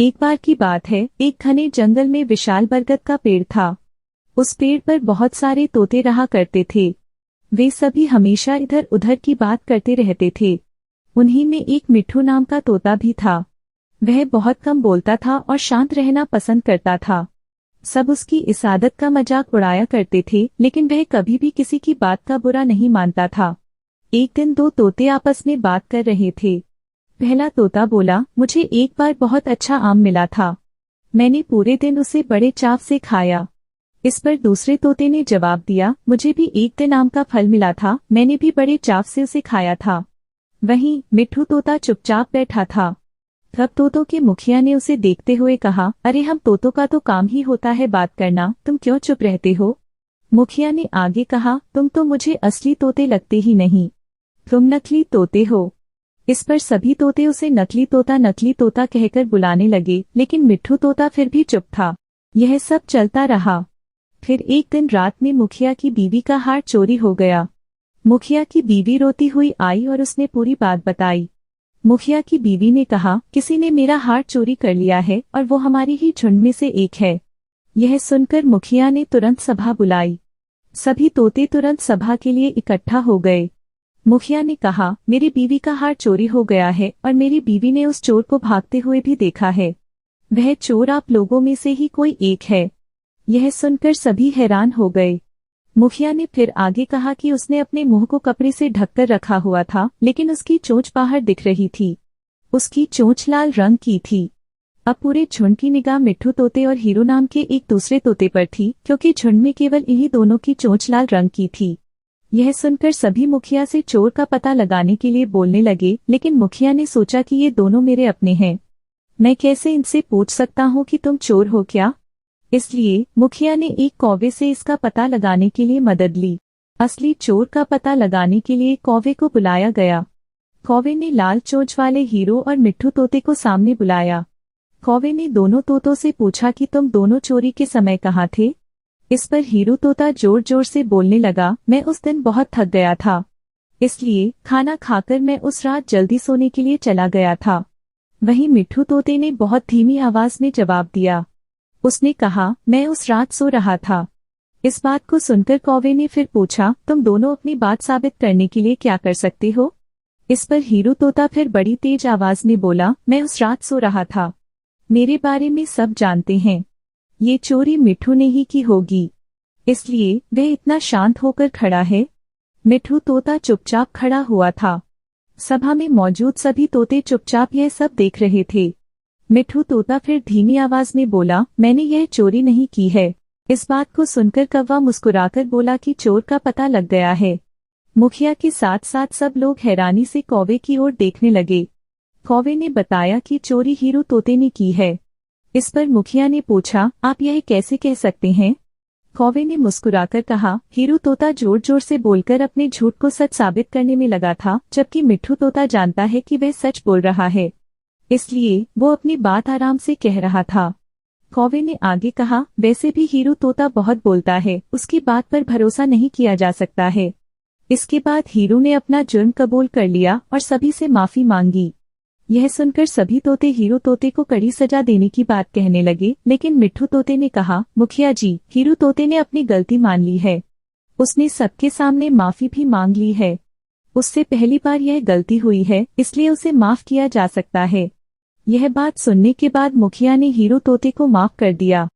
एक बार की बात है, एक घने जंगल में विशाल बरगद का पेड़ था। उस पेड़ पर बहुत सारे तोते रहा करते थे। वे सभी हमेशा इधर उधर की बात करते रहते थे। उन्हीं में एक मिट्ठू नाम का तोता भी था। वह बहुत कम बोलता था और शांत रहना पसंद करता था। सब उसकी इस आदत का मजाक उड़ाया करते थे, लेकिन वह कभी भी किसी की बात का बुरा नहीं मानता था। एक दिन दो तोते आपस में बात कर रहे थे। पहला तोता बोला, मुझे एक बार बहुत अच्छा आम मिला था। मैंने पूरे दिन उसे बड़े चाव से खाया। इस पर दूसरे तोते ने जवाब दिया, मुझे भी एक दिन आम का फल मिला था। मैंने भी बड़े चाव से उसे खाया था। वहीं मिट्ठू तोता चुपचाप बैठा था। तब तोतों के मुखिया ने उसे देखते हुए कहा, अरे हम तोतों का तो काम ही होता है बात करना, तुम क्यों चुप रहते हो? मुखिया ने आगे कहा, तुम तो मुझे असली तोते लगते ही नहीं, तुम नकली तोते हो। इस पर सभी तोते उसे नकली तोता कहकर बुलाने लगे, लेकिन मिट्ठू तोता फिर भी चुप था। यह सब चलता रहा। फिर एक दिन रात में मुखिया की बीवी का हार चोरी हो गया। मुखिया की बीवी रोती हुई आई और उसने पूरी बात बताई। मुखिया की बीवी ने कहा, किसी ने मेरा हार चोरी कर लिया है और वो हमारी ही झुंड में से एक है। यह सुनकर मुखिया ने तुरंत सभा बुलाई। सभी तोते तुरंत सभा के लिए इकट्ठा हो गए। मुखिया ने कहा, मेरी बीवी का हार चोरी हो गया है और मेरी बीवी ने उस चोर को भागते हुए भी देखा है। वह चोर आप लोगों में से ही कोई एक है। यह सुनकर सभी हैरान हो गए। मुखिया ने फिर आगे कहा कि उसने अपने मुंह को कपड़े से ढककर रखा हुआ था, लेकिन उसकी चोंच बाहर दिख रही थी। उसकी चोंच लाल रंग की थी। अब पूरे झुंड की निगाह मिट्ठू तोते और हीरू नाम के एक दूसरे तोते पर थी, क्योंकि झुंड में केवल इन्हीं दोनों की चोंच लाल रंग की थी। यह सुनकर सभी मुखिया से चोर का पता लगाने के लिए बोलने लगे, लेकिन मुखिया ने सोचा कि ये दोनों मेरे अपने हैं। मैं कैसे इनसे पूछ सकता हूँ कि तुम चोर हो क्या? इसलिए मुखिया ने एक कौवे से इसका पता लगाने के लिए मदद ली। असली चोर का पता लगाने के लिए कौवे को बुलाया गया। कौवे ने लाल चोंच वाले हीरो और मिट्ठू तोते को सामने बुलाया। कौवे ने दोनों तोतों से पूछा कि तुम दोनों चोरी के समय कहाँ थे? इस पर हीरू तोता जोर जोर से बोलने लगा, मैं उस दिन बहुत थक गया था, इसलिए खाना खाकर मैं उस रात जल्दी सोने के लिए चला गया था। वहीं मिट्ठू तोते ने बहुत धीमी आवाज में जवाब दिया। उसने कहा, मैं उस रात सो रहा था। इस बात को सुनकर कौवे ने फिर पूछा, तुम दोनों अपनी बात साबित करने के लिए क्या कर सकते हो? इस पर हीरू तोता फिर बड़ी तेज आवाज में बोला, मैं उस रात सो रहा था। मेरे बारे में सब जानते हैं। ये चोरी मिट्ठू ने ही की होगी, इसलिए वह इतना शांत होकर खड़ा है। मिट्ठू तोता चुपचाप खड़ा हुआ था। सभा में मौजूद सभी तोते चुपचाप यह सब देख रहे थे। मिट्ठू तोता फिर धीमी आवाज में बोला, मैंने यह चोरी नहीं की है। इस बात को सुनकर कौवा मुस्कुराकर बोला कि चोर का पता लग गया है। मुखिया के साथ साथ सब लोग हैरानी से कौवे की ओर देखने लगे। कौवे ने बताया कि चोरी हीरू तोते ने की है। इस पर मुखिया ने पूछा, आप यह कैसे कह सकते हैं? कौवे ने मुस्कुराकर कहा, हीरू तोता जोर जोर से बोलकर अपने झूठ को सच साबित करने में लगा था, जबकि मिट्ठू तोता जानता है कि वह सच बोल रहा है, इसलिए वो अपनी बात आराम से कह रहा था। कौवे ने आगे कहा, वैसे भी हीरू तोता बहुत बोलता है, उसकी बात पर भरोसा नहीं किया जा सकता है। इसके बाद हीरू ने अपना जुर्म कबूल कर लिया और सभी से माफी मांगी। यह सुनकर सभी तोते हीरू तोते को कड़ी सजा देने की बात कहने लगे, लेकिन मिट्ठू तोते ने कहा, मुखिया जी, हीरू तोते ने अपनी गलती मान ली है। उसने सबके सामने माफी भी मांग ली है। उससे पहली बार यह गलती हुई है, इसलिए उसे माफ किया जा सकता है। यह बात सुनने के बाद मुखिया ने हीरू तोते को माफ कर दिया।